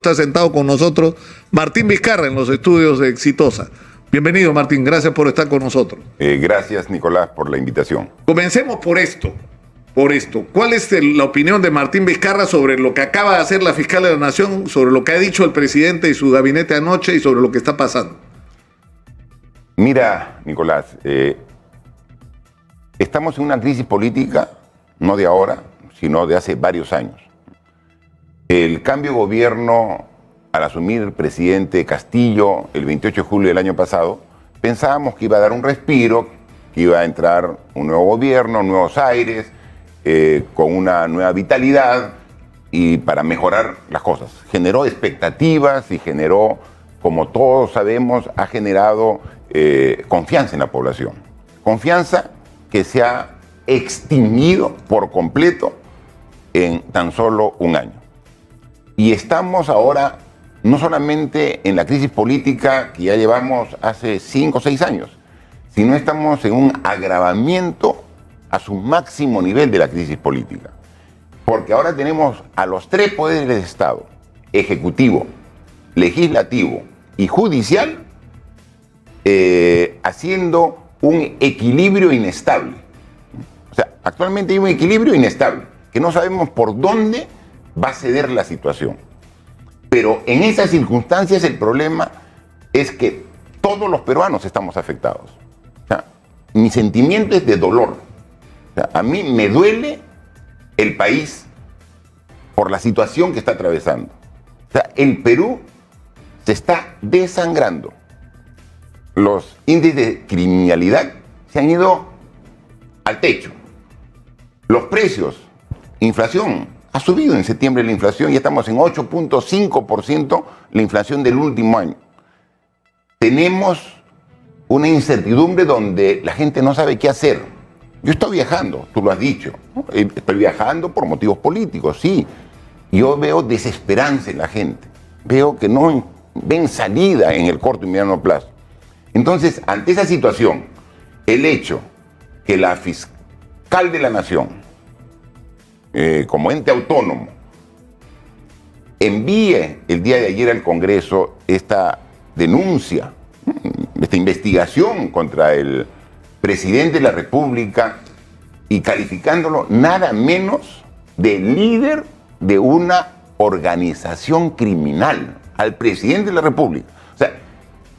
está sentado con nosotros Martín Vizcarra en los estudios de Exitosa. Bienvenido, Martín, gracias por estar con nosotros. Gracias, Nicolás, por la invitación. Comencemos por esto. ¿Cuál es la opinión de Martín Vizcarra sobre lo que acaba de hacer la fiscal de la Nación, sobre lo que ha dicho el presidente y su gabinete anoche y sobre lo que está pasando? Mira, Nicolás, estamos en una crisis política, no de ahora, sino de hace varios años. El cambio de gobierno, al asumir el presidente Castillo el 28 de julio del año pasado, pensábamos que iba a dar un respiro, que iba a entrar un nuevo gobierno, nuevos aires, con una nueva vitalidad y para mejorar las cosas. Generó expectativas y generó, como todos sabemos, ha generado confianza en la población. Confianza que se ha extinguido por completo en tan solo un año. Y estamos ahora no solamente en la crisis política que ya llevamos hace 5 o 6 años, sino estamos en un agravamiento a su máximo nivel de la crisis política. Porque ahora tenemos a los 3 poderes del Estado, ejecutivo, legislativo y judicial, haciendo un equilibrio inestable. O sea, actualmente hay un equilibrio inestable, que no sabemos por dónde va a ceder la situación. Pero en esas circunstancias el problema es que todos los peruanos estamos afectados. O sea, mi sentimiento es de dolor. O sea, a mí me duele el país por la situación que está atravesando. O sea, el Perú se está desangrando. Los índices de criminalidad se han ido al techo. Los precios, inflación, ha subido en septiembre la inflación, ya estamos en 8.5% la inflación del último año. Tenemos una incertidumbre donde la gente no sabe qué hacer. Yo estoy viajando, tú lo has dicho, ¿no? Estoy viajando por motivos políticos, sí. Yo veo desesperanza en la gente, veo que no ven salida en el corto y mediano plazo. Entonces, ante esa situación, el hecho que la fiscal de la Nación, como ente autónomo, envíe el día de ayer al Congreso esta denuncia, esta investigación contra el presidente de la República y calificándolo nada menos de líder de una organización criminal, al presidente de la República. O sea,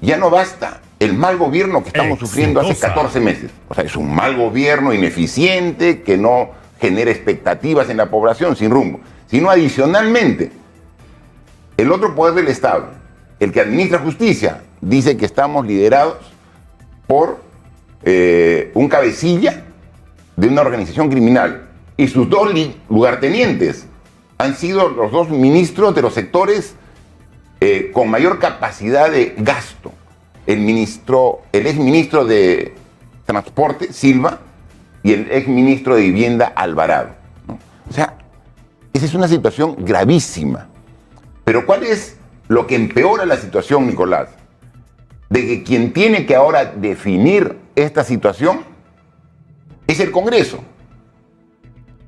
ya no basta el mal gobierno que estamos sufriendo hace 14 meses. O sea, es un mal gobierno ineficiente que no genera expectativas en la población sin rumbo, sino adicionalmente el otro poder del Estado, el que administra justicia, dice que estamos liderados por un cabecilla de una organización criminal y sus 2 lugartenientes han sido los 2 ministros de los sectores con mayor capacidad de gasto. El exministro de Transporte, Silva, y el exministro de Vivienda, Alvarado, ¿no? O sea, esa es una situación gravísima. Pero ¿cuál es lo que empeora la situación, Nicolás? De que quien tiene que ahora definir esta situación es el Congreso.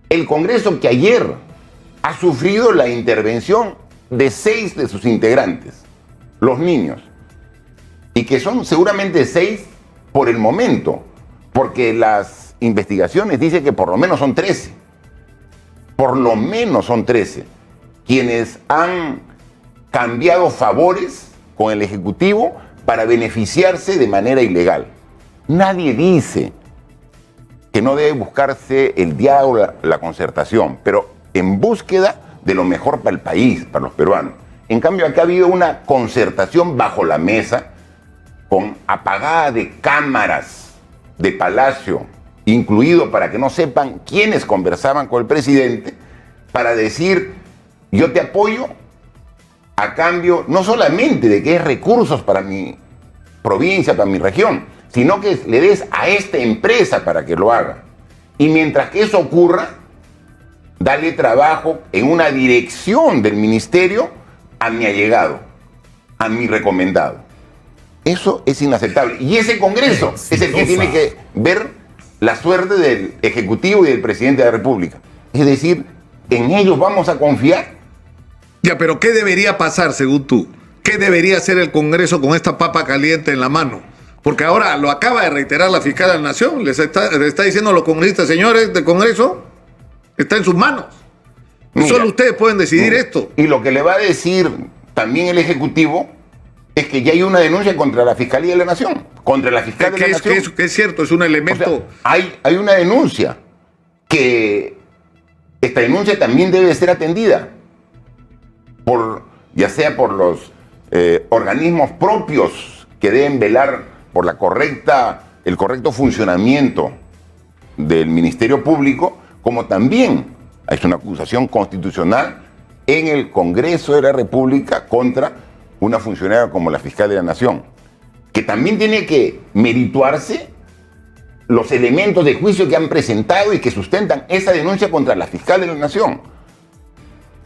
El Congreso que ayer ha sufrido la intervención de 6 de sus integrantes, los niños, y que son seguramente 6 por el momento, porque las investigaciones dicen que por lo menos son 13. Por lo menos son 13 quienes han cambiado favores con el Ejecutivo para beneficiarse de manera ilegal. Nadie dice que no debe buscarse el diálogo, la concertación, pero en búsqueda de lo mejor para el país, para los peruanos. En cambio, acá ha habido una concertación bajo la mesa, con apagada de cámaras de Palacio, incluido para que no sepan quiénes conversaban con el presidente, para decir, yo te apoyo a cambio no solamente de que es recursos para mi provincia, para mi región, sino que le des a esta empresa para que lo haga. Y mientras que eso ocurra, dale trabajo en una dirección del ministerio a mi allegado, a mi recomendado. Eso es inaceptable. Y ese Congreso es el que tiene que ver la suerte del Ejecutivo y del Presidente de la República. Es decir, ¿en ellos vamos a confiar? Ya, pero ¿qué debería pasar según tú? ¿Qué debería hacer el Congreso con esta papa caliente en la mano? Porque ahora lo acaba de reiterar la fiscal de la Nación, les está diciendo a los congresistas, señores del Congreso, está en sus manos. Mira, solo ustedes pueden decidir esto. Y lo que le va a decir también el Ejecutivo es que ya hay una denuncia contra la Fiscalía de la Nación, contra la fiscal de la Nación. Que es cierto, es un elemento... O sea, hay una denuncia, que esta denuncia también debe ser atendida, ya sea por los organismos propios que deben velar por el correcto funcionamiento del Ministerio Público, como también es una acusación constitucional en el Congreso de la República contra una funcionaria como la fiscal de la Nación, que también tiene que merituarse los elementos de juicio que han presentado y que sustentan esa denuncia contra la fiscal de la Nación.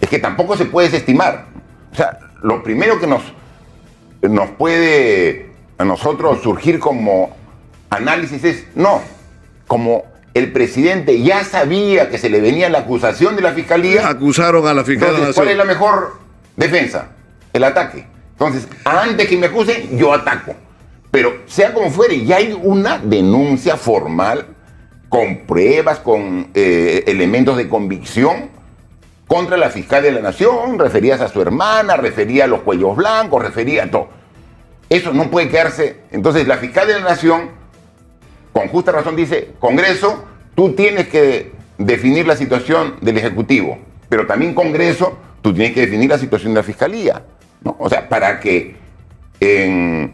Es que tampoco se puede desestimar. O sea, lo primero que nos puede a nosotros surgir como análisis es, no, como el presidente ya sabía que se le venía la acusación de la fiscalía. Acusaron a la fiscal de la Nación. ¿Cuál es la mejor defensa? El ataque. Entonces, antes que me acusen, yo ataco. Pero sea como fuere, ya hay una denuncia formal con pruebas, con elementos de convicción contra la fiscal de la Nación, referidas a su hermana, refería a los cuellos blancos, refería a todo. Eso no puede quedarse. Entonces, la fiscal de la Nación, con justa razón, dice, Congreso, tú tienes que definir la situación del Ejecutivo, pero también Congreso, tú tienes que definir la situación de la Fiscalía, ¿no? O sea, para que en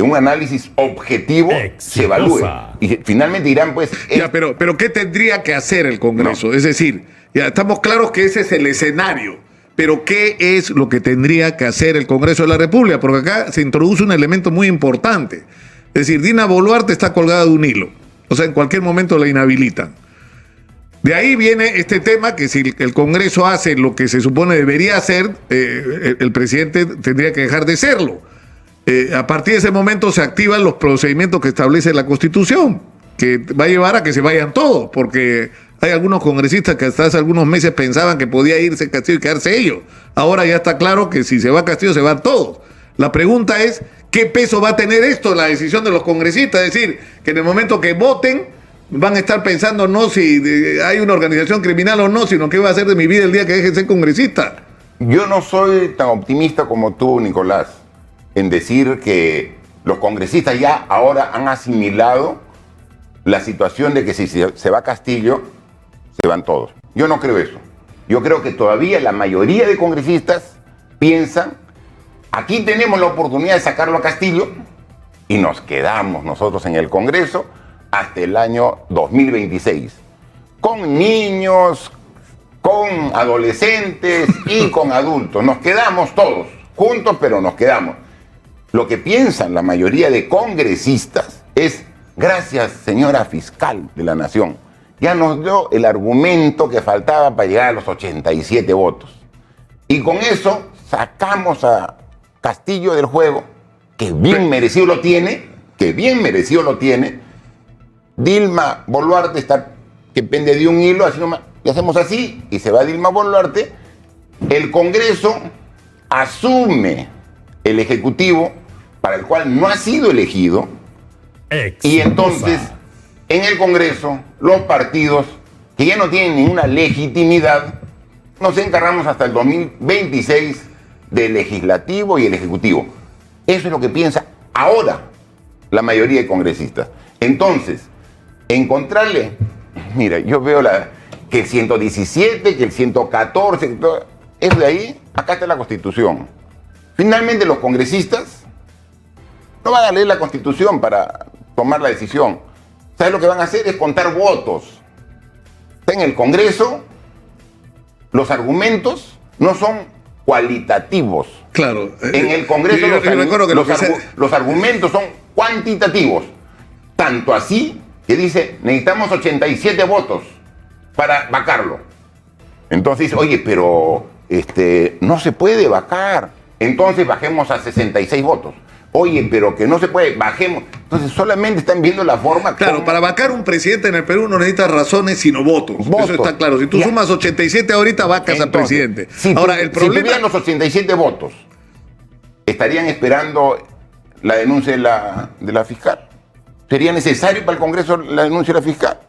un análisis objetivo se evalúe. Y finalmente dirán, pues... Ya, pero ¿qué tendría que hacer el Congreso? No. Es decir, ya estamos claros que ese es el escenario, pero ¿qué es lo que tendría que hacer el Congreso de la República? Porque acá se introduce un elemento muy importante. Es decir, Dina Boluarte está colgada de un hilo. O sea, en cualquier momento la inhabilitan. De ahí viene este tema que si el Congreso hace lo que se supone debería hacer, el presidente tendría que dejar de serlo. A partir de ese momento se activan los procedimientos que establece la Constitución, que va a llevar a que se vayan todos, porque hay algunos congresistas que hasta hace algunos meses pensaban que podía irse Castillo y quedarse ellos. Ahora ya está claro que si se va Castillo se van todos. La pregunta es, ¿qué peso va a tener esto en la decisión de los congresistas? Es decir, que en el momento que voten van a estar pensando no si hay una organización criminal o no, sino qué va a hacer de mi vida el día que deje de ser congresista. Yo no soy tan optimista como tú, Nicolás, en decir que los congresistas ya ahora han asimilado la situación de que si se va Castillo, se van todos. Yo no creo eso. Yo creo que todavía la mayoría de congresistas piensan, aquí tenemos la oportunidad de sacarlo a Castillo y nos quedamos nosotros en el Congreso hasta el año 2026. Con niños, con adolescentes y con adultos. Nos quedamos todos juntos, pero nos quedamos. Lo que piensan la mayoría de congresistas es, gracias, señora fiscal de la Nación, ya nos dio el argumento que faltaba para llegar a los 87 votos. Y con eso sacamos a Castillo del juego, que bien merecido lo tiene, Dilma Boluarte está que pende de un hilo, así nomás, y hacemos así, y se va Dilma Boluarte, el Congreso asume el Ejecutivo, para el cual no ha sido elegido, y entonces, en el Congreso, los partidos, que ya no tienen ninguna legitimidad, nos encargamos hasta el 2026 del Legislativo y el Ejecutivo. Eso es lo que piensa ahora la mayoría de congresistas. Entonces, encontrarle, mira, yo veo que el 117, que el 114, que todo, es de ahí, acá está la Constitución. Finalmente los congresistas no van a leer la Constitución para tomar la decisión. ¿Sabes lo que van a hacer? Es contar votos. En el Congreso, los argumentos no son cualitativos. Claro. En el Congreso los argumentos son cuantitativos. Tanto así que dice, necesitamos 87 votos para vacarlo. Entonces, oye, pero no se puede vacar. Entonces bajemos a 66 votos. oye, pero que no se puede, bajemos. Entonces solamente están viendo la forma. Claro, como... para vacar un presidente en el Perú no necesitas razones sino votos. Votos. Eso está claro. Si tú Ya. sumas 87 ahorita, vacas al presidente. Ahora, el problema... Si tuvieran los 87 votos, ¿estarían esperando la denuncia de la fiscal? ¿Sería necesario para el Congreso la denuncia de la fiscal?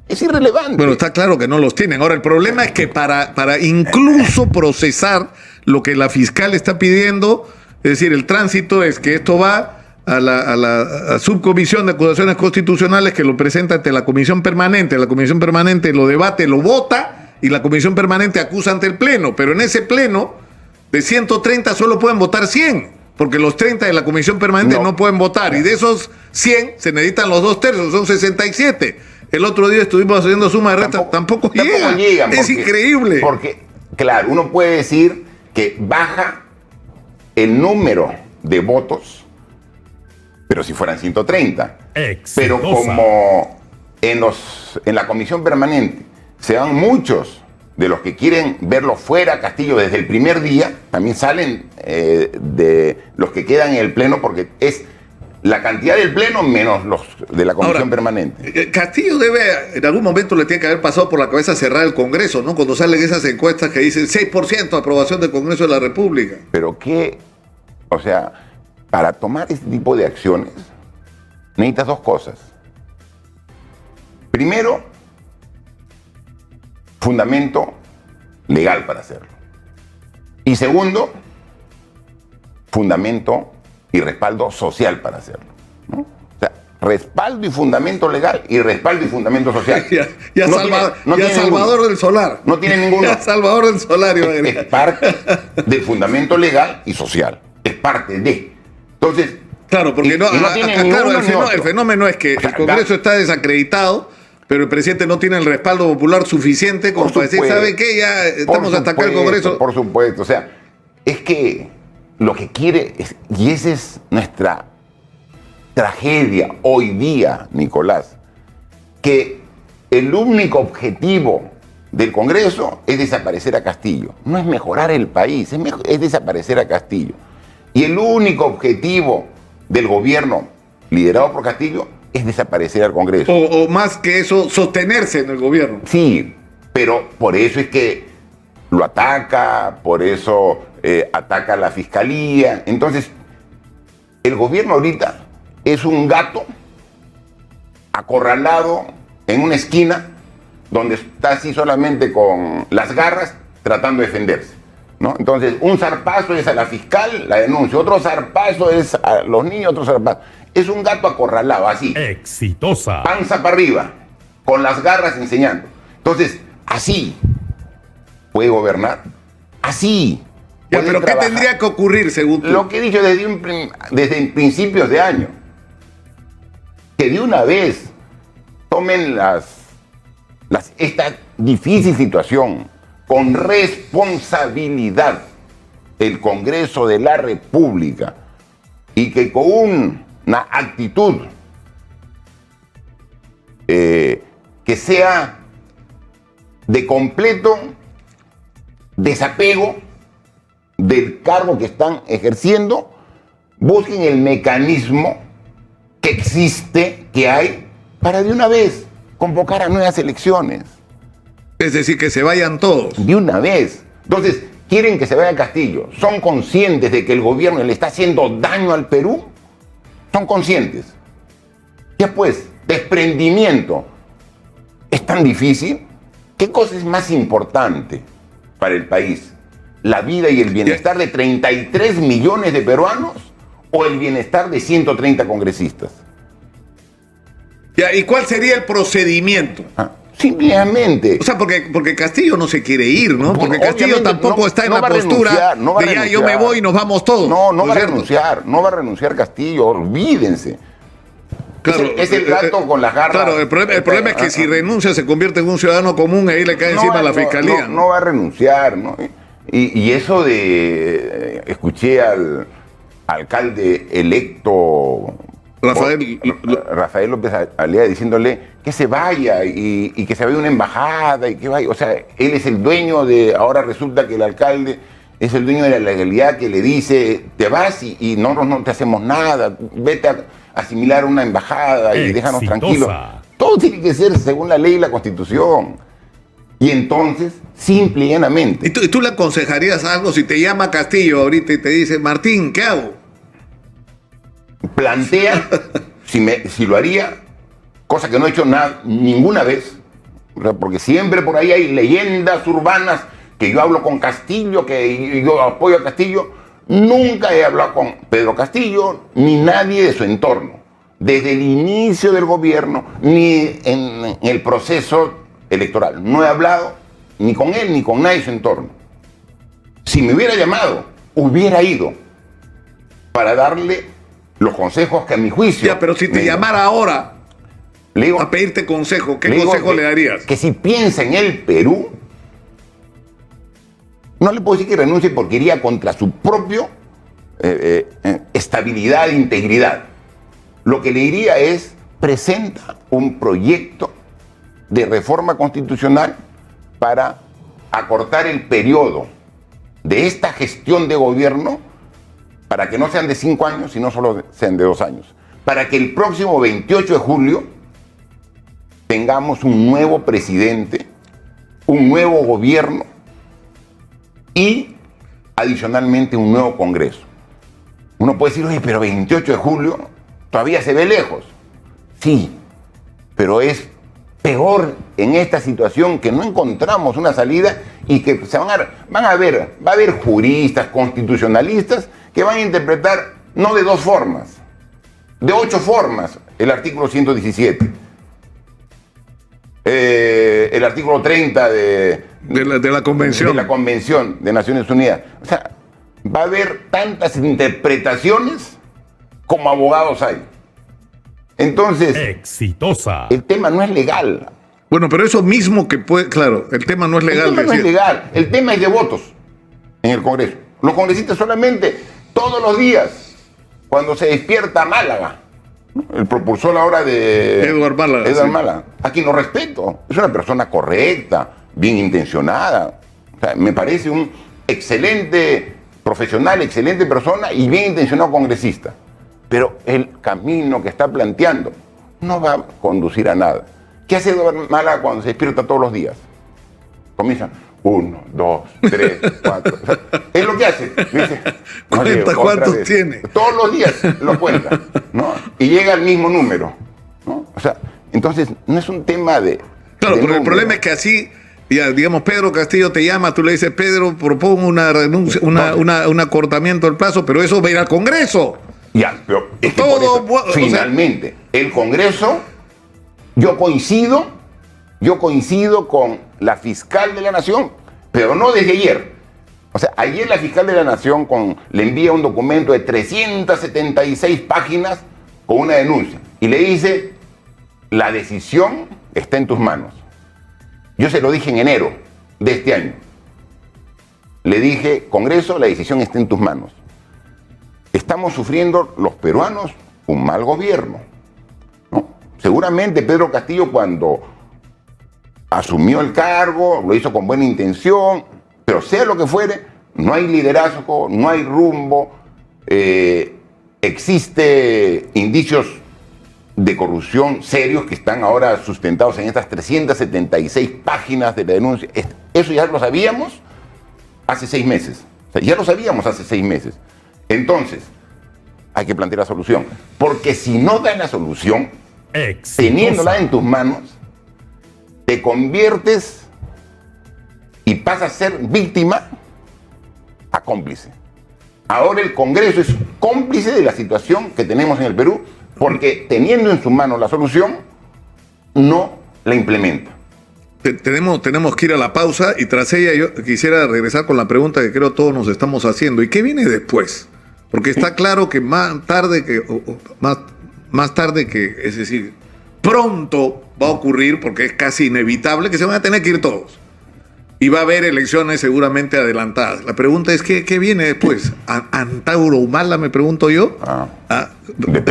Es irrelevante. Bueno, está claro que no los tienen. Ahora, el problema es que para incluso procesar lo que la fiscal está pidiendo, es decir, el tránsito es que esto va a la subcomisión de acusaciones constitucionales que lo presenta ante la comisión permanente. La comisión permanente lo debate, lo vota y la comisión permanente acusa ante el pleno. Pero en ese pleno, de 130 solo pueden votar 100. Porque los 30 de la comisión permanente no pueden votar. Y de esos 100 se necesitan los 2/3, son 67. El otro día estuvimos haciendo suma de resta, tampoco llegan. Es increíble. Porque, claro, uno puede decir que baja el número de votos, pero si fueran 130. Exitosa. Pero como en la comisión permanente se van muchos de los que quieren verlo fuera Castillo desde el primer día, también salen de los que quedan en el pleno, porque es la cantidad del pleno menos los de la comisión permanente. Castillo en algún momento le tiene que haber pasado por la cabeza cerrar el Congreso, ¿no? Cuando salen esas encuestas que dicen 6% de aprobación del Congreso de la República. Pero o sea, para tomar este tipo de acciones necesitas dos cosas. Primero, fundamento legal para hacerlo. Y segundo, fundamento y respaldo social para hacerlo, ¿no? O sea, respaldo y fundamento legal y respaldo y fundamento social. Ya Salvador del Solar. No tiene ninguno. Ya Salvador del Solar. Es parte del fundamento legal y social. Es parte de. Entonces. Claro, porque el fenómeno es que el Congreso está desacreditado, pero el presidente no tiene el respaldo popular suficiente como para decir, ¿sabe qué? Ya estamos hasta acá el Congreso. Por supuesto, o sea, es que lo que quiere, y esa es nuestra tragedia hoy día, Nicolás, que el único objetivo del Congreso es desaparecer a Castillo. No es mejorar el país, es desaparecer a Castillo. Y el único objetivo del gobierno liderado por Castillo es desaparecer al Congreso. O más que eso, sostenerse en el gobierno. Sí, pero por eso es que lo ataca, por eso ataca a la fiscalía. Entonces, el gobierno ahorita es un gato acorralado en una esquina donde está así solamente con las garras tratando de defenderse, ¿no? Entonces, un zarpazo es a la fiscal, la denuncia, otro zarpazo es a los niños, otro zarpazo. Es un gato acorralado, así. Exitosa. Panza para arriba, con las garras enseñando. Entonces, así puede gobernar, así. Ya, pero ¿qué tendría que ocurrir según tú? Lo que he dicho desde principios de año. Que de una vez tomen esta difícil situación con responsabilidad el Congreso de la República y que con una actitud que sea de completo desapego del cargo que están ejerciendo, busquen el mecanismo que existe, que hay, para de una vez convocar a nuevas elecciones. Es decir, que se vayan todos. De una vez. Entonces, quieren que se vaya Castillo. ¿Son conscientes de que el gobierno le está haciendo daño al Perú? Son conscientes. Ya pues, desprendimiento. ¿Es tan difícil? ¿Qué cosa es más importante para el país? ¿La vida y el bienestar de 33 millones de peruanos o el bienestar de 130 congresistas? Ya, ¿y cuál sería el procedimiento? Simplemente. O sea, porque Castillo no se quiere ir, ¿no? Porque Castillo tampoco está en la renunciar, postura de ya yo me voy y nos vamos todos. No va a renunciar Castillo, olvídense. Claro, es el gato con las garras. Claro, el problema es que si renuncia se convierte en un ciudadano común y ahí le cae encima la fiscalía. No va a renunciar, ¿no? Y eso de... escuché al alcalde electo Rafael López Alea diciéndole que se vaya y que se vaya a una embajada y que vaya. O sea, él es el dueño de... Ahora resulta que el alcalde es el dueño de la legalidad que le dice, te vas y nosotros no te hacemos nada, vete a asimilar una embajada y déjanos tranquilos. Todo tiene que ser según la ley y la Constitución. Y entonces, simple y llanamente. ¿Y tú le aconsejarías algo si te llama Castillo ahorita y te dice, Martín, ¿qué hago? Plantea si lo haría, cosa que no he hecho ninguna vez, porque siempre por ahí hay leyendas urbanas que yo hablo con Castillo, que yo apoyo a Castillo. Nunca he hablado con Pedro Castillo ni nadie de su entorno, desde el inicio del gobierno, ni en el proceso electoral. No he hablado ni con él ni con nadie de su entorno. Si me hubiera llamado, hubiera ido para darle los consejos que a mi juicio... Ya, pero si te llamara ahora le digo, a pedirte consejo, ¿qué consejo le darías? Que si piensa en el Perú, no le puedo decir que renuncie porque iría contra su propio estabilidad e integridad. Lo que le diría es, presenta un proyecto de reforma constitucional para acortar el periodo de esta gestión de gobierno para que no sean de 5 años, sino solo sean de 2 años. Para que el próximo 28 de julio tengamos un nuevo presidente, un nuevo gobierno y adicionalmente un nuevo Congreso. Uno puede decir, oye, pero 28 de julio todavía se ve lejos. Sí, pero es peor en esta situación que no encontramos una salida y que va a haber juristas, constitucionalistas que van a interpretar no de 2 formas, de 8 formas el artículo 117. El artículo 30 de la Convención. De la Convención de Naciones Unidas. O sea, va a haber tantas interpretaciones como abogados hay. Entonces, exitosa. El tema no es legal. Bueno, pero eso mismo que puede, claro, el tema no es legal. El tema no es legal, el tema es de votos en el Congreso. Los congresistas solamente, todos los días, cuando se despierta Málaga, el propulsor ahora de Edward Málaga, a quien lo respeto, es una persona correcta, bien intencionada. O sea, me parece un excelente profesional, excelente persona y bien intencionado congresista. Pero el camino que está planteando no va a conducir a nada. ¿Qué hace Edward Málaga cuando se despierta todos los días? Comienza 1, 2, 3, 4. O sea, es lo que hace. Dice, cuenta cuántos tiene. Todos los días lo cuenta, ¿no? Y llega al mismo número, ¿no? O sea, entonces no es un tema de... Claro, de pero el número. problema es que así, ya, digamos, Pedro Castillo te llama, tú le dices, Pedro, propongo una renuncia, un acortamiento del plazo, pero eso va a ir al Congreso. Ya, pero es que Todo, por eso, finalmente, el Congreso, yo coincido con la fiscal de la Nación, pero no desde ayer. O sea, ayer la fiscal de la Nación le envía un documento de 376 páginas con una denuncia y le dice, la decisión está en tus manos. Yo se lo dije en enero de este año. Le dije, Congreso, la decisión está en tus manos. Estamos sufriendo los peruanos un mal gobierno, ¿no? Seguramente Pedro Castillo cuando asumió el cargo lo hizo con buena intención, pero sea lo que fuere, no hay liderazgo, no hay rumbo, existe indicios de corrupción serios que están ahora sustentados en estas 376 páginas de la denuncia. Eso ya lo sabíamos hace 6 meses. O sea, ya lo sabíamos hace 6 meses. Entonces, hay que plantear la solución. Porque si no dan la solución, teniéndola en tus manos, te conviertes y pasas a ser víctima a cómplice. Ahora el Congreso es cómplice de la situación que tenemos en el Perú, porque teniendo en sus manos la solución, no la implementa. Tenemos que ir a la pausa y tras ella yo quisiera regresar con la pregunta que creo todos nos estamos haciendo. ¿Y qué viene después? Porque está claro que más tarde que, es decir, pronto va a ocurrir, porque es casi inevitable, que se van a tener que ir todos. Y va a haber elecciones seguramente adelantadas. La pregunta es, ¿qué viene después? ¿Antauro Humala, me pregunto yo?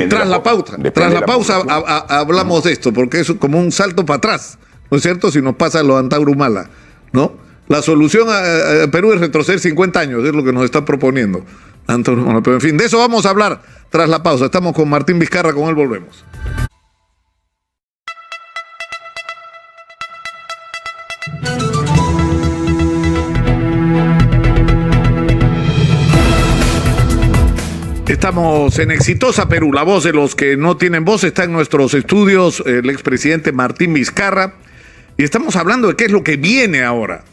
Tras la pausa hablamos de esto, porque es como un salto para atrás, ¿no es cierto? Si nos pasa lo de Antauro Humala, ¿no? La solución a Perú es retroceder 50 años, es lo que nos está proponiendo Antonio Humala. Pero en fin, de eso vamos a hablar tras la pausa. Estamos con Martín Vizcarra, con él volvemos. Estamos en Exitosa Perú, la voz de los que no tienen voz. Está en nuestros estudios el expresidente Martín Vizcarra y estamos hablando de qué es lo que viene ahora.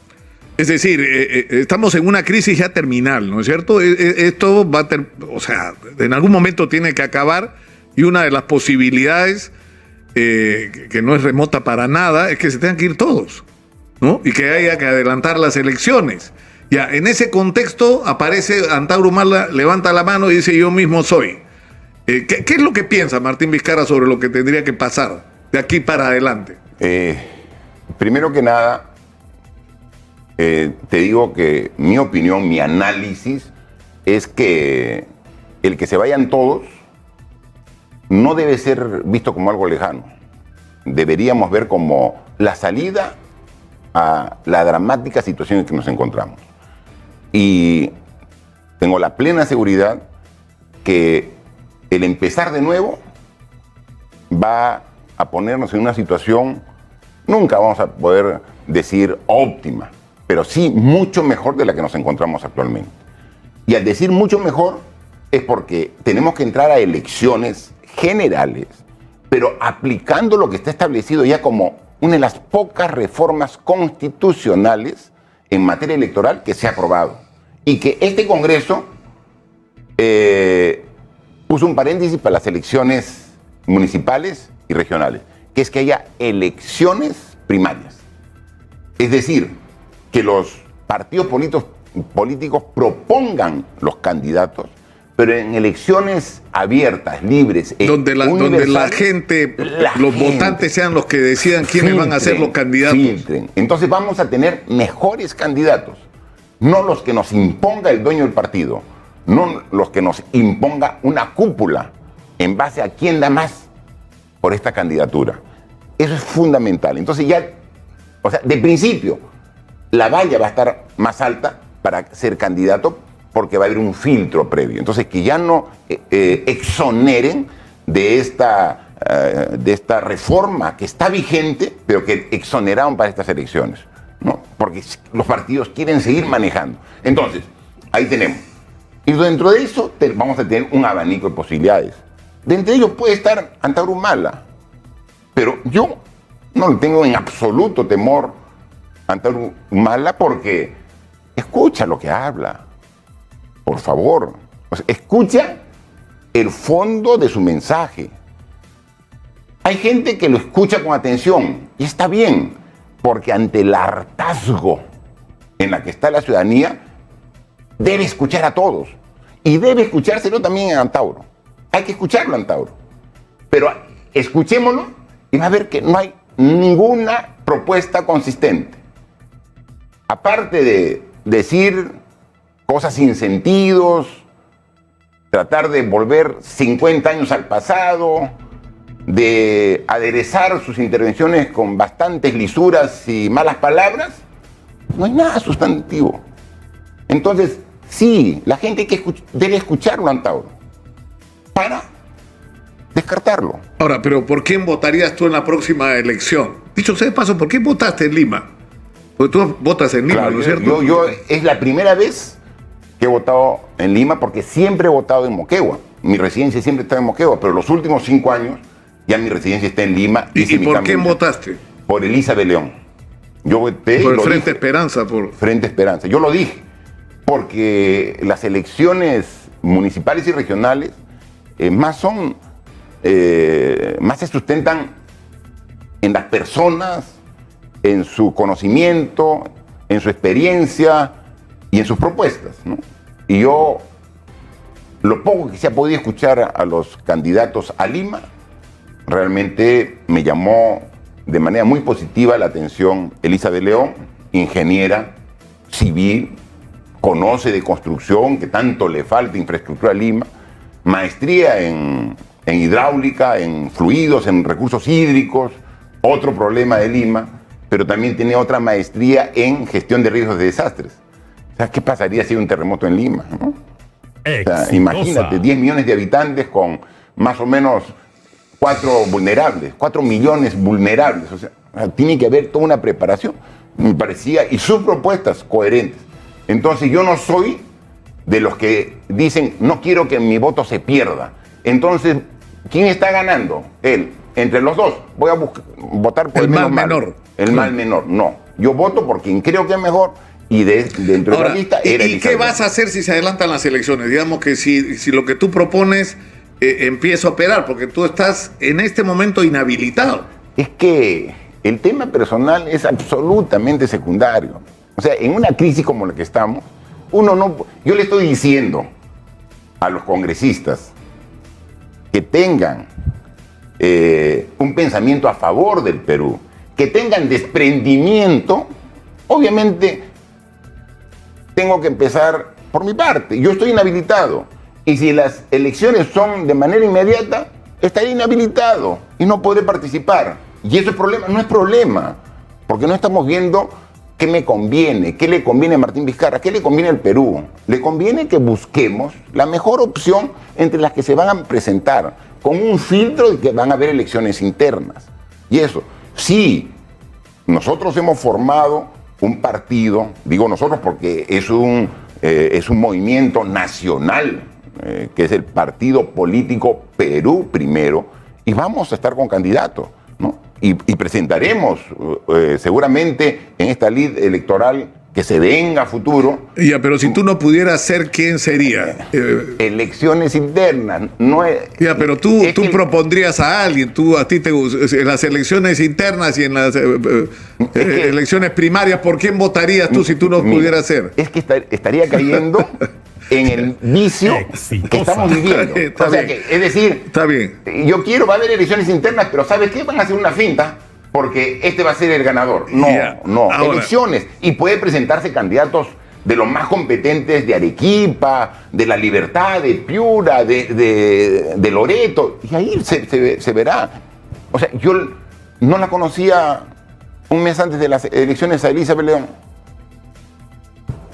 Es decir, estamos en una crisis ya terminal, ¿no es cierto? Esto va a o sea, en algún momento tiene que acabar y una de las posibilidades, que no es remota para nada, es que se tengan que ir todos, ¿no? Y que haya que adelantar las elecciones. Ya, en ese contexto aparece Antauro Humala, levanta la mano y dice: yo mismo soy. ¿Qué es lo que piensa Martín Vizcarra sobre lo que tendría que pasar de aquí para adelante? Primero que nada, te digo que mi opinión, mi análisis, es que el que se vayan todos no debe ser visto como algo lejano. Deberíamos ver como la salida a la dramática situación en que nos encontramos. Y tengo la plena seguridad que el empezar de nuevo va a ponernos en una situación, nunca vamos a poder decir óptima, pero sí mucho mejor de la que nos encontramos actualmente. Y al decir mucho mejor es porque tenemos que entrar a elecciones generales, pero aplicando lo que está establecido ya como una de las pocas reformas constitucionales en materia electoral que se ha aprobado. Y que este Congreso puso un paréntesis para las elecciones municipales y regionales, que es que haya elecciones primarias. Es decir, que los partidos políticos propongan los candidatos, pero en elecciones abiertas, libres, donde la gente, los votantes sean los que decidan quiénes van a ser los candidatos. Filtren. Entonces vamos a tener mejores candidatos. No los que nos imponga el dueño del partido, no los que nos imponga una cúpula en base a quién da más por esta candidatura. Eso es fundamental. Entonces ya, o sea, de principio, la valla va a estar más alta para ser candidato porque va a haber un filtro previo. Entonces que ya no exoneren de esta reforma que está vigente, pero que exoneraron para estas elecciones, ¿no? Porque los partidos quieren seguir manejando. Entonces, ahí tenemos. Y dentro de eso vamos a tener un abanico de posibilidades. De entre ellos puede estar Antauro Humala, pero yo no le tengo en absoluto temor a Antauro Humala porque escucha lo que habla, por favor. O sea, escucha el fondo de su mensaje. Hay gente que lo escucha con atención y está bien, porque ante el hartazgo en la que está la ciudadanía, debe escuchar a todos. Y debe escuchárselo también a Antauro. Hay que escucharlo a Antauro. Pero escuchémoslo y va a ver que no hay ninguna propuesta consistente. Aparte de decir cosas sin sentidos, tratar de volver 50 años al pasado, de aderezar sus intervenciones con bastantes lisuras y malas palabras, no hay nada sustantivo. Entonces, sí, la gente debe escucharlo a Antauro para descartarlo. Ahora, pero ¿por quién votarías tú en la próxima elección? Dicho sea de paso, ¿por qué votaste en Lima? Porque tú votas en Lima, claro, ¿no es cierto? Yo es la primera vez que he votado en Lima porque siempre he votado en Moquegua. Mi residencia siempre está en Moquegua, pero los últimos 5 años ya mi residencia está en Lima. ¿Y por quién votaste? Por Elizabeth León. Yo voté. Por el Frente Esperanza. Frente Esperanza. Yo lo dije, porque las elecciones municipales y regionales más se sustentan en las personas, en su conocimiento, en su experiencia y en sus propuestas, ¿no? Y yo, lo poco que se ha podido escuchar a los candidatos a Lima, realmente me llamó de manera muy positiva la atención Elizabeth León, ingeniera civil, conoce de construcción, que tanto le falta infraestructura a Lima, maestría en hidráulica, en fluidos, en recursos hídricos, otro problema de Lima, pero también tiene otra maestría en gestión de riesgos de desastres. O sea, ¿qué pasaría si hay un terremoto en Lima, ¿no? O sea, imagínate, 10 millones de habitantes con más o menos 4 millones vulnerables. O sea, tiene que haber toda una preparación, me parecía, y sus propuestas coherentes. Entonces yo no soy de los que dicen, no quiero que mi voto se pierda. Entonces, ¿quién está ganando? Él. Entre los dos, voy a votar por el menos mal menor. El mal menor, no. Yo voto por quien creo que es mejor y dentro de la lista era ¿Y qué vas a hacer si se adelantan las elecciones? Digamos que si lo que tú propones empieza a operar, porque tú estás en este momento inhabilitado. Es que el tema personal es absolutamente secundario. O sea, en una crisis como la que estamos, yo le estoy diciendo a los congresistas que tengan un pensamiento a favor del Perú, que tengan desprendimiento. Obviamente tengo que empezar por mi parte. Yo estoy inhabilitado y si las elecciones son de manera inmediata, estaré inhabilitado y no podré participar. Y eso es problema, no es problema, porque no estamos viendo qué me conviene, qué le conviene a Martín Vizcarra, qué le conviene al Perú. Le conviene que busquemos la mejor opción entre las que se van a presentar, con un filtro de que van a haber elecciones internas. Y eso, sí, nosotros hemos formado un partido, digo nosotros porque es un movimiento nacional, que es el Partido Político Perú Primero, y vamos a estar con candidatos, ¿no? Y presentaremos seguramente en esta lid electoral que se venga a futuro. Ya, pero si tú no pudieras ser, ¿quién sería? Elecciones internas. No es, ya, pero tú propondrías a alguien. A ti te en las elecciones internas y en las elecciones primarias, ¿por quién votarías tú si tú no pudieras ser? Es que estaría cayendo en el vicio que estamos viviendo. Está bien. Es decir, está bien. Va a haber elecciones internas, pero ¿sabes qué? Van a hacer una finta, porque este va a ser el ganador. No, no. Ahora, elecciones. Y puede presentarse candidatos de los más competentes de Arequipa, de La Libertad, de Piura, de Loreto. Y ahí se verá. O sea, yo no la conocía un mes antes de las elecciones a Elizabeth León.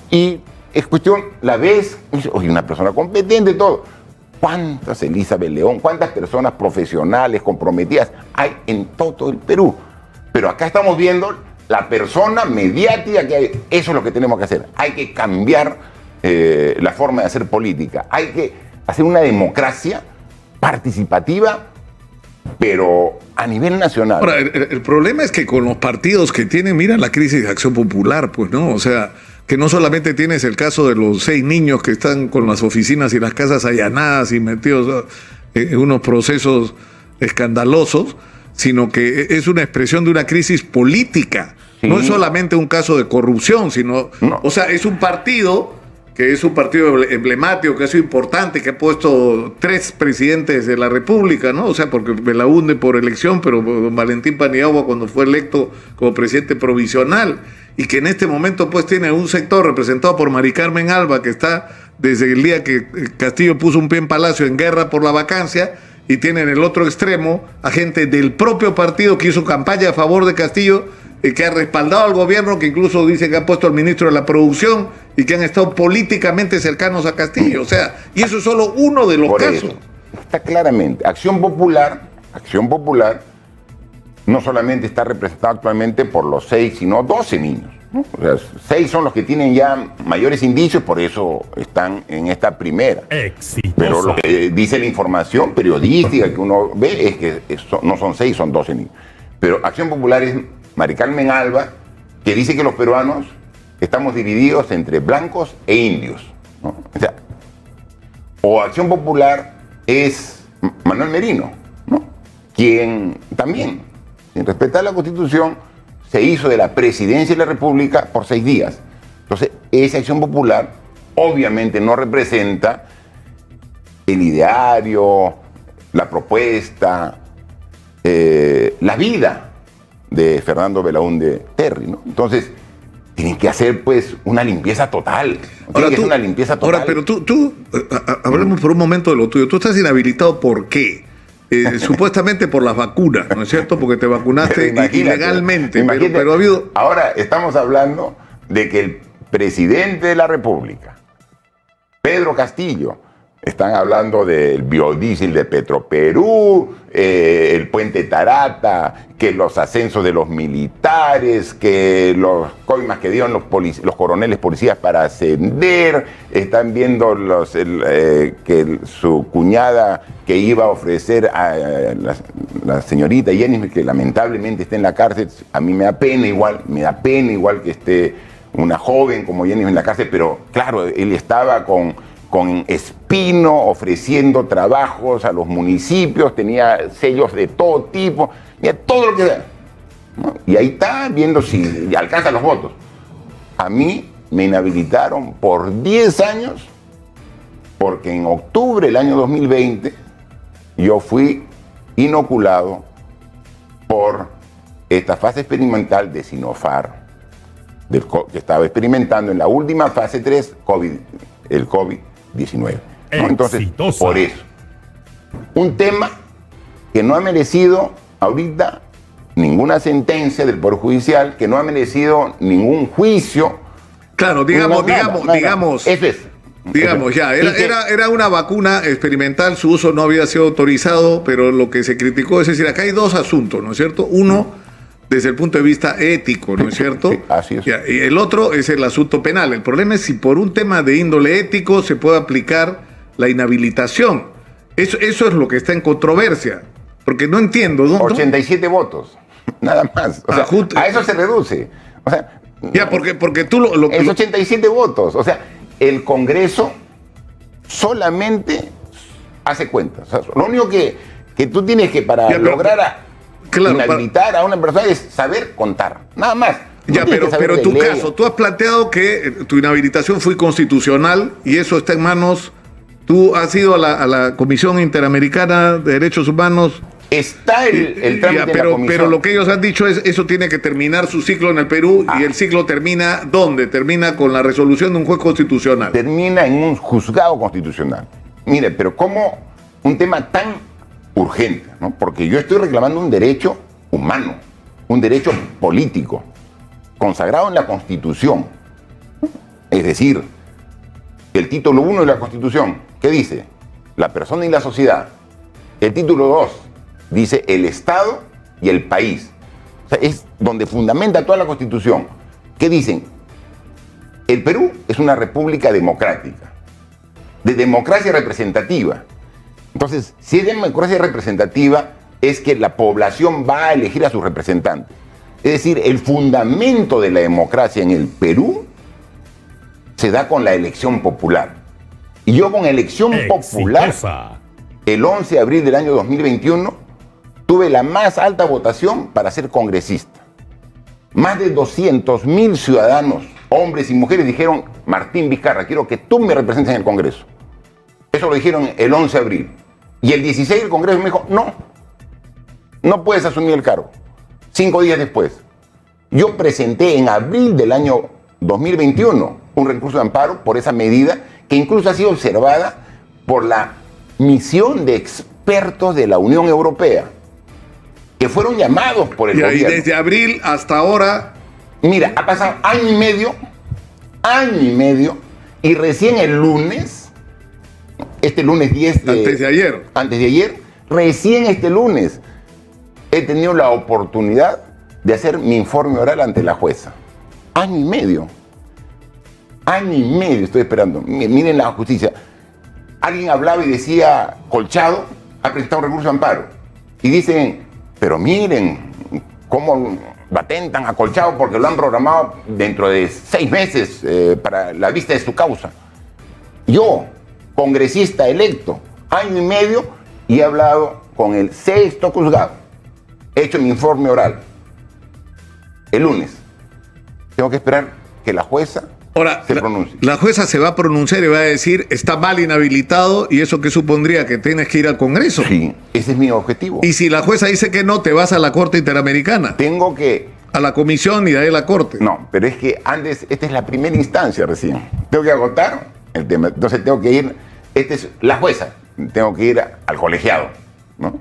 Y es cuestión, la ves, oye, una persona competente, todo. ¿Cuántas Elizabeth León, cuántas personas profesionales comprometidas hay en todo el Perú? Pero acá estamos viendo la persona mediática que hay. Eso es lo que tenemos que hacer. Hay que cambiar la forma de hacer política. Hay que hacer una democracia participativa, pero a nivel nacional. Ahora, el problema es que con los partidos que tienen, mira la crisis de Acción Popular, pues, ¿no? O sea, que no solamente tienes el caso de los 6 niños que están con las oficinas y las casas allanadas y metidos en unos procesos escandalosos, sino que es una expresión de una crisis política. Sí. No es solamente un caso de corrupción, sino, o sea, es un partido que es un partido emblemático, que ha sido importante, que ha puesto 3 presidentes de la República, ¿no? O sea, porque Belaúnde por elección, pero don Valentín Paniagua cuando fue electo como presidente provisional, y que en este momento pues tiene un sector representado por Mari Carmen Alba, que está desde el día que Castillo puso un pie en Palacio en guerra por la vacancia, y tiene en el otro extremo a gente del propio partido que hizo campaña a favor de Castillo, que ha respaldado al gobierno, que incluso dice que ha puesto al ministro de la Producción y que han estado políticamente cercanos a Castillo. O sea, y eso es solo uno de los casos. Eso, está claramente. Acción Popular no solamente está representada actualmente por los 6, sino 12 niños, ¿no? O sea, 6 son los que tienen ya mayores indicios, por eso están en esta primera. Exitosa. Pero lo que dice la información periodística que uno ve es que no son 6, son 12 niños. Pero Acción Popular es Mari Carmen Alba, que dice que los peruanos estamos divididos entre blancos e indios, ¿no? O Acción Popular es Manuel Merino, ¿no? Quien también, sin respetar la Constitución, se hizo de la presidencia de la República por 6 días. Entonces, esa Acción Popular obviamente no representa el ideario, la propuesta, la vida de Fernando Belaúnde Terry, ¿no? Entonces, tienen que hacer pues una limpieza total. Una limpieza total. Ahora, pero tú hablemos por un momento de lo tuyo. Tú estás inhabilitado, ¿por qué? supuestamente por las vacunas, ¿no es cierto? Porque te vacunaste ilegalmente. Pero ha habido... Ahora estamos hablando de que el presidente de la República, Pedro Castillo, están hablando del biodiesel de Petroperú, el puente Tarata, que los ascensos de los militares, que los coimas que dieron los coroneles policías para ascender, están viendo que su cuñada que iba a ofrecer a la señorita Jenny, que lamentablemente está en la cárcel. A mí me da pena igual que esté una joven como Jenny en la cárcel, pero claro, él estaba con Espino ofreciendo trabajos a los municipios, tenía sellos de todo tipo, mira, todo lo que da, ¿no? Y ahí está viendo si alcanza los votos. A mí me inhabilitaron por 10 años porque en octubre del año 2020 yo fui inoculado por esta fase experimental de Sinopharm, que estaba experimentando en la última fase 3 el COVID-19. ¿no? Entonces, por eso, un tema que no ha merecido ahorita ninguna sentencia del Poder Judicial, que no ha merecido ningún juicio. Claro, digamos, eso es. Digamos, ya, era una vacuna experimental, su uso no había sido autorizado, pero lo que se criticó es decir, acá hay dos asuntos, ¿no es cierto? Uno, desde el punto de vista ético, ¿no es cierto? Sí, así es. Ya, y el otro es el asunto penal. El problema es si por un tema de índole ético se puede aplicar la inhabilitación. Eso es lo que está en controversia, porque no entiendo. 87 votos, nada más. O sea, a eso se reduce. O sea, ya, porque tú es 87 votos. O sea, el Congreso solamente hace cuentas. O sea, lo único que tú tienes que lograr inhabilitar a una persona es saber contar, nada más. No ya, pero en tu caso, tú has planteado que tu inhabilitación fue inconstitucional y eso está en manos. Tú has ido a la Comisión Interamericana de Derechos Humanos. Está el trámite de la comisión. Pero lo que ellos han dicho es eso tiene que terminar su ciclo en el Perú y el ciclo termina ¿dónde? Termina con la resolución de un juez constitucional. Termina en un juzgado constitucional. Mire, pero ¿cómo un tema tan urgente? ¿no? Porque yo estoy reclamando un derecho humano, un derecho político, consagrado en la Constitución. Es decir, el título 1 de la Constitución, ¿qué dice? La persona y la sociedad. El título 2 dice el Estado y el país. O sea, es donde fundamenta toda la Constitución. ¿Qué dicen? El Perú es una república democrática, de democracia representativa. Entonces, si es democracia representativa, es que la población va a elegir a sus representantes. Es decir, el fundamento de la democracia en el Perú se da con la elección popular. Y yo con elección popular, el 11 de abril del año 2021, tuve la más alta votación para ser congresista. Más de 200.000 ciudadanos, hombres y mujeres, dijeron: Martín Vizcarra, quiero que tú me representes en el Congreso. Eso lo dijeron el 11 de abril. Y el 16 el Congreso me dijo: no puedes asumir el cargo. 5 días después, yo presenté en abril del año 2021 un recurso de amparo por esa medida, que incluso ha sido observada por la misión de expertos de la Unión Europea, que fueron llamados por el gobierno. Y desde abril hasta ahora... Mira, ha pasado año y medio, y recién el lunes, este lunes 10 de... Antes de ayer, recién este lunes, he tenido la oportunidad de hacer mi informe oral ante la jueza. Año y medio estoy esperando. Miren la justicia. Alguien hablaba y decía: Colchado ha presentado un recurso de amparo. Y dicen: pero miren cómo atentan a Colchado porque lo han programado dentro de 6 meses para la vista de su causa. Yo, congresista electo, año y medio, y he hablado con el 6º juzgado. He hecho mi informe oral. El lunes. Tengo que esperar que la jueza se pronuncie. La jueza se va a pronunciar y va a decir: está mal inhabilitado, y eso que supondría que tienes que ir al Congreso. Sí, ese es mi objetivo. Y si la jueza dice que no, te vas a la Corte Interamericana. Tengo que... A la comisión y de ahí a la Corte. No, pero es que antes, esta es la primera instancia recién. Tengo que agotar el tema. Entonces tengo que ir, esta es la jueza, tengo que ir al colegiado, ¿no?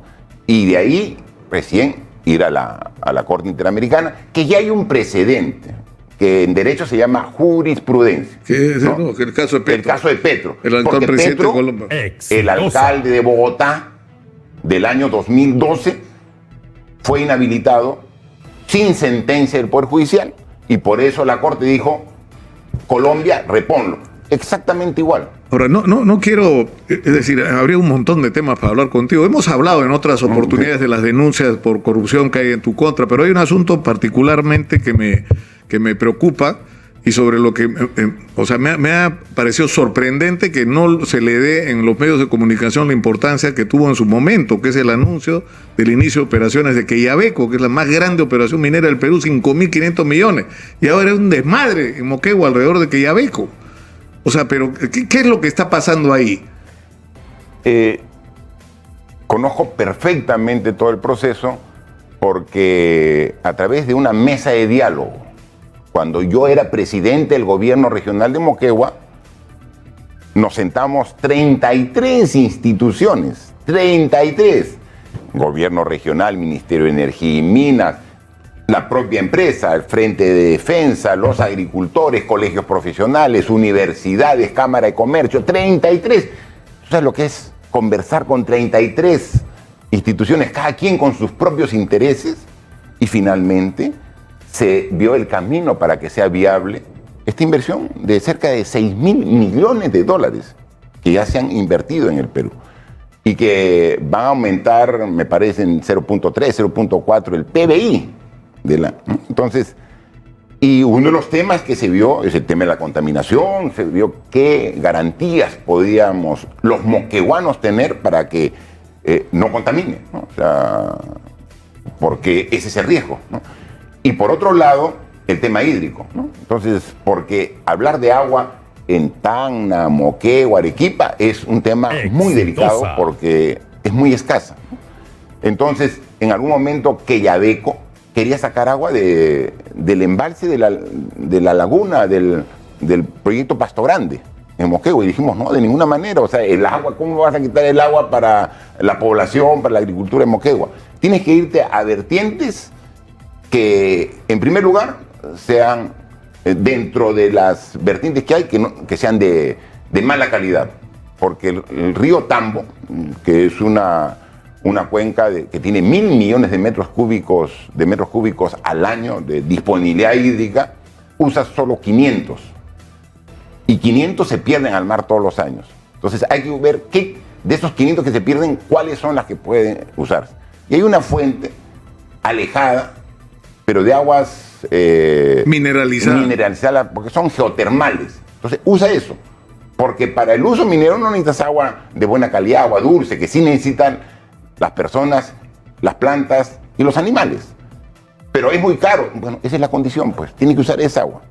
y de ahí recién ir a la Corte Interamericana, que ya hay un precedente, que en derecho se llama jurisprudencia. Que es, ¿no? no, que el caso de Petro. El caso de Petro. El actual Porque presidente Petro, de Colombia. el alcalde de Bogotá del año 2012, fue inhabilitado sin sentencia del Poder Judicial, y por eso la Corte dijo, Colombia, reponlo. Exactamente igual. Ahora, no quiero, es decir, habría un montón de temas para hablar contigo. Hemos hablado en otras oportunidades de las denuncias por corrupción que hay en tu contra, pero hay un asunto particularmente que me preocupa y sobre lo que, o sea, me ha parecido sorprendente que no se le dé en los medios de comunicación la importancia que tuvo en su momento, que es el anuncio del inicio de operaciones de Queyabeco, que es la más grande operación minera del Perú, 5.500 millones. Y ahora es un desmadre en Moquegua alrededor de Queyabeco. O sea, pero ¿qué es lo que está pasando ahí? Conozco perfectamente todo el proceso porque a través de una mesa de diálogo, cuando yo era presidente del gobierno regional de Moquegua, nos sentamos 33 instituciones, 33. Gobierno regional, Ministerio de Energía y Minas, la propia empresa, el Frente de Defensa, los agricultores, colegios profesionales, universidades, Cámara de Comercio, 33. ¿Tú sabes lo que es conversar con 33 instituciones, cada quien con sus propios intereses? Y finalmente se vio el camino para que sea viable esta inversión de cerca de 6.000 millones de dólares que ya se han invertido en el Perú y que van a aumentar, me parece, en 0.3, 0.4 el PBI. Entonces, y uno de los temas que se vio es el tema de la contaminación, se vio qué garantías podíamos los moqueguanos tener para que no contamine, ¿no? O sea, porque ese es el riesgo, ¿no? Y por otro lado, el tema hídrico, ¿no? Entonces, porque hablar de agua en Tacna, Moquegua, Arequipa es un tema muy delicado porque es muy escasa, ¿no? Entonces, en algún momento Queyabeco quería sacar agua del embalse de la laguna del proyecto Pasto Grande en Moquegua, y dijimos, no, de ninguna manera, o sea, el agua, ¿cómo vas a quitar el agua para la población, para la agricultura en Moquegua? Tienes que irte a vertientes que, en primer lugar, sean dentro de las vertientes que hay, que sean de mala calidad, porque el río Tambo, que es una cuenca que tiene 1.000 millones de metros cúbicos al año de disponibilidad hídrica, usa solo 500. Y 500 se pierden al mar todos los años. Entonces hay que ver qué de esos 500 que se pierden, cuáles son las que pueden usarse. Y hay una fuente alejada, pero de aguas mineralizadas, porque son geotermales. Entonces usa eso, porque para el uso minero no necesitas agua de buena calidad, agua dulce, que sí necesitan las personas, las plantas y los animales. Pero es muy caro. Bueno, esa es la condición, pues. Tiene que usar esa agua.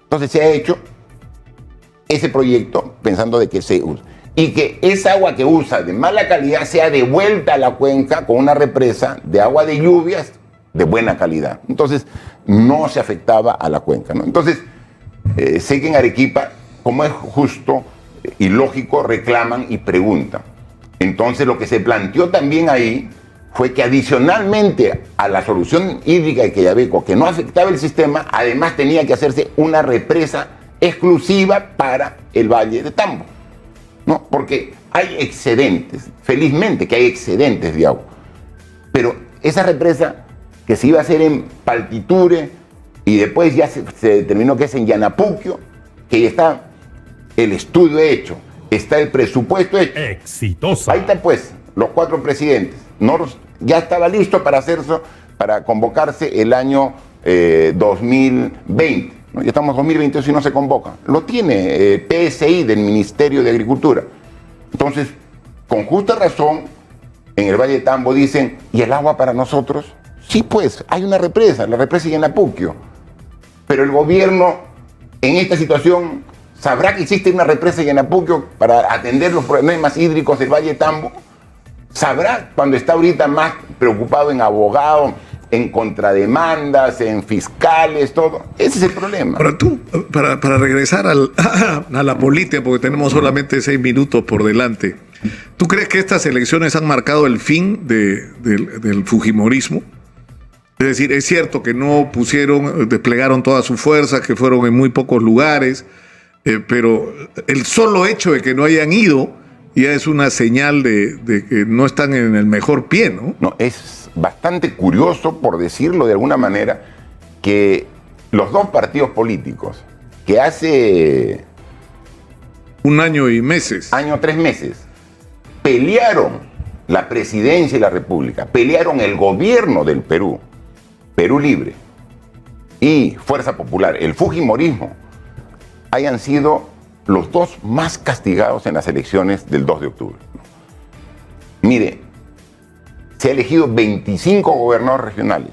Entonces se ha hecho ese proyecto pensando de que se usa. Y que esa agua que usa de mala calidad sea devuelta a la cuenca con una represa de agua de lluvias de buena calidad. Entonces no se afectaba a la cuenca, ¿no? Entonces, sé que en Arequipa, como es justo y lógico, reclaman y preguntan. Entonces lo que se planteó también ahí fue que adicionalmente a la solución hídrica de Queyabeco, que no afectaba el sistema, además tenía que hacerse una represa exclusiva para el Valle de Tambo, ¿no? Porque hay excedentes, felizmente que hay excedentes de agua. Pero esa represa que se iba a hacer en Paltiture y después ya se determinó que es en Yanapuquio, que ya está el estudio hecho, está el presupuesto hecho. Exitosa. Ahí está, pues, los 4 presidentes. Ya estaba listo para hacerse, para convocarse el año 2020. ¿No? Ya estamos en 2022 y no se convoca. Lo tiene PSI del Ministerio de Agricultura. Entonces, con justa razón, en el Valle de Tambo dicen, ¿y el agua para nosotros? Sí, pues, hay una represa, la represa de Yanapuquio. Pero el gobierno, en esta situación, ¿sabrá que existe una represa en Yanapuquio para atender los problemas hídricos del Valle de Tambo? ¿Sabrá cuando está ahorita más preocupado en abogados, en contrademandas, en fiscales, todo? Ese es el problema. Ahora tú, para regresar a la política, porque tenemos solamente 6 minutos por delante, ¿Tú crees que estas elecciones han marcado el fin del fujimorismo? Es decir, es cierto que no desplegaron toda su fuerza, que fueron en muy pocos lugares, pero el solo hecho de que no hayan ido ya es una señal de que no están en el mejor pie, ¿no? No, es bastante curioso, por decirlo de alguna manera, que los dos partidos políticos que hace 1 año y meses, 3 meses, pelearon la presidencia y la república, pelearon el gobierno del Perú, Perú Libre y Fuerza Popular, el fujimorismo, hayan sido los dos más castigados en las elecciones del 2 de octubre. Mire, se ha elegido 25 gobernadores regionales,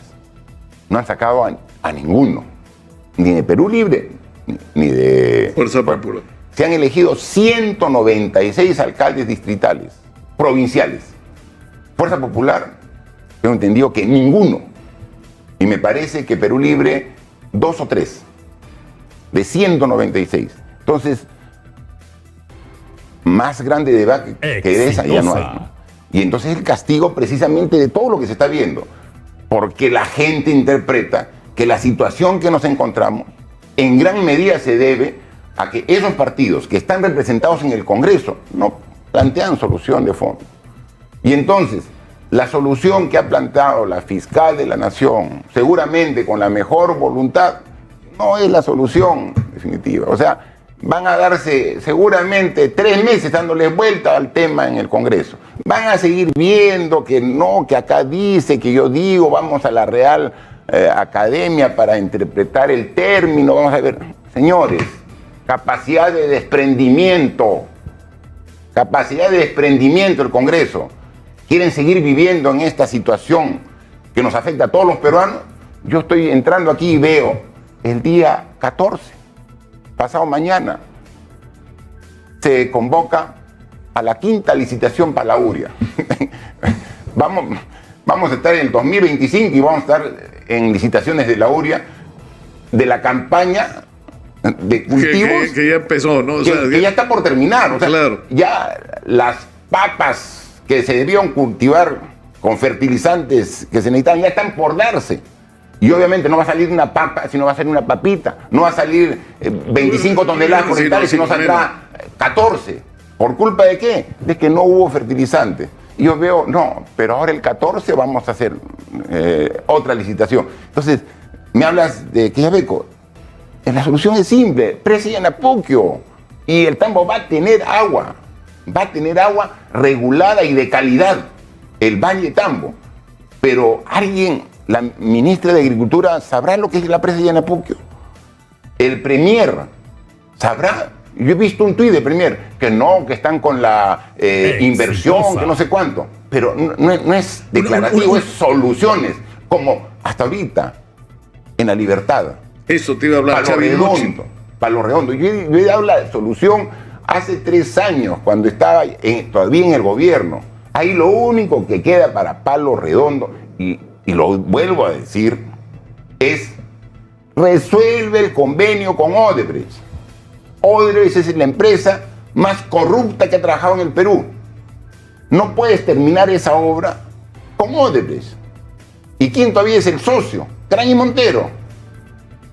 no han sacado a ninguno, ni de Perú Libre, ni de Fuerza Popular. Se han elegido 196 alcaldes distritales, provinciales. Fuerza Popular, tengo entendido que ninguno. Y me parece que Perú Libre, 2 o 3, de 196. Entonces, más grande debate que esa ya no hay, ¿no? Y entonces el castigo precisamente de todo lo que se está viendo. Porque la gente interpreta que la situación que nos encontramos en gran medida se debe a que esos partidos que están representados en el Congreso no plantean solución de fondo. Y entonces, la solución que ha planteado la fiscal de la Nación, seguramente con la mejor voluntad, no es la solución definitiva. O sea, van a darse seguramente 3 meses dándoles vuelta al tema en el Congreso. Van a seguir viendo que no, que acá dice, que yo digo, vamos a la Real Academia para interpretar el término. Vamos a ver, señores, capacidad de desprendimiento el Congreso. ¿Quieren seguir viviendo en esta situación que nos afecta a todos los peruanos? Yo estoy entrando aquí y veo el día 14, pasado mañana, se convoca a la 5ª licitación para la uria. Vamos a estar en el 2025 y vamos a estar en licitaciones de la uria, de la campaña de cultivos. Que ya empezó, ¿no? O sea, que ya está por terminar. O sea, claro. Ya las papas que se debían cultivar con fertilizantes que se necesitan ya están por darse. Y obviamente no va a salir una papa, sino va a salir una papita. No va a salir 25 toneladas forestales, sino saldrá 14. ¿Por culpa de qué? De que no hubo fertilizante. Y yo veo, no, pero ahora el 14 vamos a hacer otra licitación. Entonces, me hablas de Quellaveco. La solución es simple, Presa y Anapuquio. Y el Tambo va a tener agua regulada y de calidad, el Valle Tambo. Pero alguien, la ministra de Agricultura, sabrá lo que es la Presa de Anapuquio. El Premier sabrá. Yo he visto un tuit de Premier que no, que están con la inversión, que no sé cuánto. Pero no es declarativo, es soluciones. Como hasta ahorita, en La Libertad. Eso te iba a hablar, Palo Redondo. Yo he dado la solución hace 3 años, cuando estaba todavía en el gobierno. Ahí lo único que queda para Palo Redondo, y lo vuelvo a decir, es resuelve el convenio con Odebrecht. Odebrecht es la empresa más corrupta que ha trabajado en el Perú. No puedes terminar esa obra con Odebrecht. ¿Y quién todavía es el socio? Crañi Montero.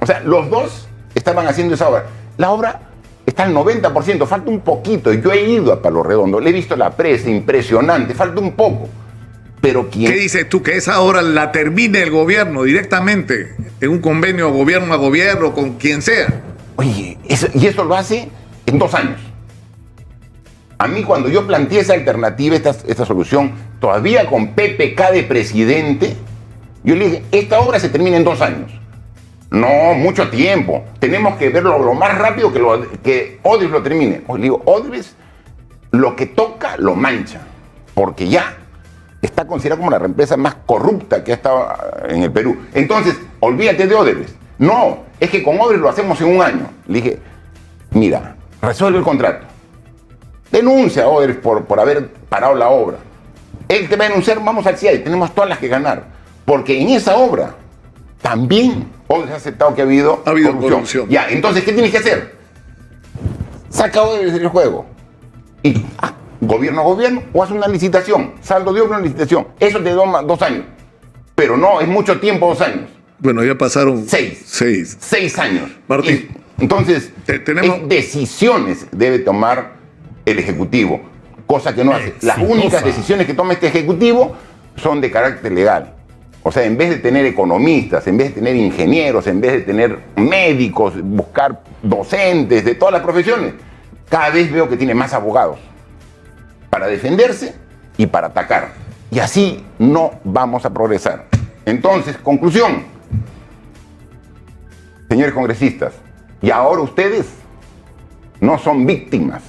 O sea, los dos estaban haciendo esa obra. La obra está al 90%, falta un poquito. Yo he ido a Palo Redondo, le he visto la presa, impresionante, falta un poco. Pero ¿quién? ¿Qué dices tú? Que esa obra la termine el gobierno directamente, en un convenio gobierno a gobierno, con quien sea. Oye, y eso lo hace en 2 años. A mí, cuando yo planteé esa alternativa, esta solución, todavía con PPK de presidente, yo le dije, esta obra se termina en 2 años. No, mucho tiempo. Tenemos que verlo lo más rápido que Odebrecht lo termine. Le digo, Odebrecht lo que toca lo mancha, porque ya está considerada como la empresa más corrupta que ha estado en el Perú. Entonces, olvídate de Odebrecht. No, es que con Odebrecht lo hacemos en 1 año. Le dije, mira, resuelve el contrato. Denuncia a Odebrecht por haber parado la obra. Él te va a denunciar, vamos al CIAI, tenemos todas las que ganar. Porque en esa obra también Odebrecht ha aceptado que ha habido corrupción. Ya, entonces, ¿qué tienes que hacer? Saca a Odebrecht del juego. Y gobierno a gobierno, o haces una licitación, saldo de obra, una licitación. Eso te toma 2 años. Pero no, es mucho tiempo 2 años. Bueno, ya pasaron 6 años. Martín, entonces, decisiones debe tomar el Ejecutivo, cosa que no hace. Las únicas decisiones que toma este Ejecutivo son de carácter legal. O sea, en vez de tener economistas, en vez de tener ingenieros, en vez de tener médicos, buscar docentes de todas las profesiones, cada vez veo que tiene más abogados para defenderse y para atacar. Y así no vamos a progresar. Entonces, conclusión, señores congresistas, y ahora ustedes no son víctimas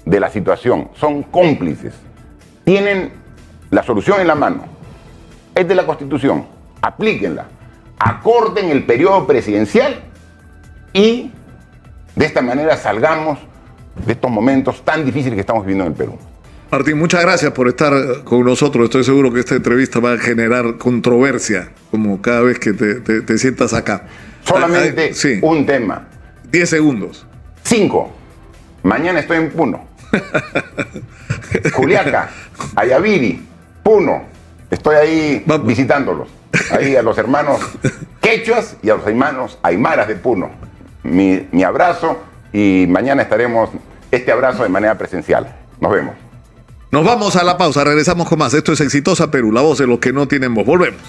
de la situación, son cómplices. Tienen la solución en la mano. Es de la Constitución. Aplíquenla. Acorten el periodo presidencial y de esta manera salgamos de estos momentos tan difíciles que estamos viviendo en el Perú. Martín, muchas gracias por estar con nosotros. Estoy seguro que esta entrevista va a generar controversia, como cada vez que te sientas acá. Solamente un tema. 10 segundos. 5. Mañana estoy en Puno. Juliaca, Ayaviri, Puno. Estoy ahí visitándolos. Ahí a los hermanos quechuas y a los hermanos aymaras de Puno. Mi abrazo, y mañana estaremos este abrazo de manera presencial. Nos vemos. Nos vamos a la pausa, regresamos con más. Esto es Exitosa Perú, la voz de los que no tienen voz. Volvemos.